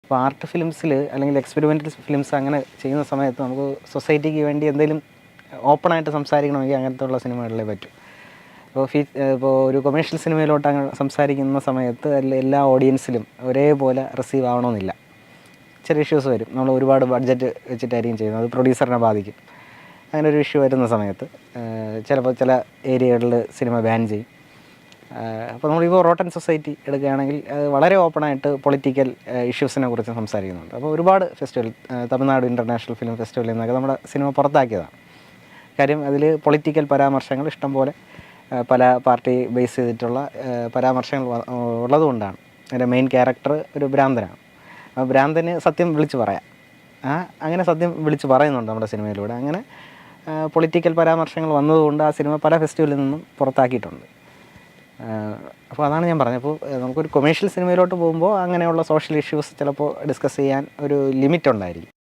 ഇപ്പോൾ ആർട്ട് ഫിലിംസിൽ അല്ലെങ്കിൽ experimental films അങ്ങനെ ചെയ്യുന്ന സമയത്ത് നമുക്ക് സൊസൈറ്റിക്ക് വേണ്ടി എന്തെങ്കിലും ഓപ്പണായിട്ട് സംസാരിക്കണമെങ്കിൽ അങ്ങനത്തെ ഉള്ള സിനിമകളിലേ പറ്റും. ഇപ്പോൾ ഒരു കൊമേഴ്ഷ്യൽ സിനിമയിലോട്ട് അങ്ങ് സംസാരിക്കുന്ന സമയത്ത് എല്ലാ ഓഡിയൻസിലും ഒരേപോലെ റിസീവ് ആവണമെന്നില്ല. ചെറിയ ഇഷ്യൂസ് വരും. നമ്മൾ ഒരുപാട് ബഡ്ജറ്റ് വെച്ചിട്ടായിരിക്കും ചെയ്യുന്നത്, അത് പ്രൊഡ്യൂസറിനെ ബാധിക്കും. അങ്ങനെ ഒരു ഇഷ്യൂ വരുന്ന സമയത്ത് ചിലപ്പോൾ ചില ഏരിയകളിൽ സിനിമ ബാൻ ചെയ്യും. അപ്പോൾ നമ്മളിപ്പോൾ റോട്ടൻ സൊസൈറ്റി എടുക്കുകയാണെങ്കിൽ വളരെ ഓപ്പണായിട്ട് പൊളിറ്റിക്കൽ ഇഷ്യൂസിനെ കുറിച്ച് സംസാരിക്കുന്നുണ്ട്. അപ്പോൾ ഒരുപാട് ഫെസ്റ്റിവൽ, തമിഴ്നാട് ഇൻ്റർനാഷണൽ ഫിലിം ഫെസ്റ്റിവലിൽ നിന്നൊക്കെ നമ്മുടെ സിനിമ പുറത്താക്കിയതാണ്. കാര്യം അതിൽ പൊളിറ്റിക്കൽ പരാമർശങ്ങൾ ഇഷ്ടം പോലെ പല പാർട്ടി ബേസ് ചെയ്തിട്ടുള്ള പരാമർശങ്ങൾ ഉള്ളതുകൊണ്ടാണ്. അതിൻ്റെ മെയിൻ ക്യാരക്ടർ ഒരു ഭ്രാന്തനാണ്. ആ ഭ്രാന്തന് സത്യം വിളിച്ച് പറയാം. അങ്ങനെ സത്യം വിളിച്ച് പറയുന്നുണ്ട് നമ്മുടെ സിനിമയിലൂടെ. അങ്ങനെ പൊളിറ്റിക്കൽ പരാമർശങ്ങൾ വന്നതുകൊണ്ട് ആ സിനിമ പല ഫെസ്റ്റിവലിൽ നിന്നും പുറത്താക്കിയിട്ടുണ്ട്. അപ്പോൾ അതാണ് ഞാൻ പറഞ്ഞത്. അപ്പോൾ നമുക്കൊരു കൊമേഴ്ഷ്യൽ സിനിമയിലോട്ട് പോകുമ്പോൾ അങ്ങനെയുള്ള സോഷ്യൽ ഇഷ്യൂസ് ചിലപ്പോൾ ഡിസ്കസ് ചെയ്യാൻ ഒരു ലിമിറ്റ് ഉണ്ടായിരിക്കും.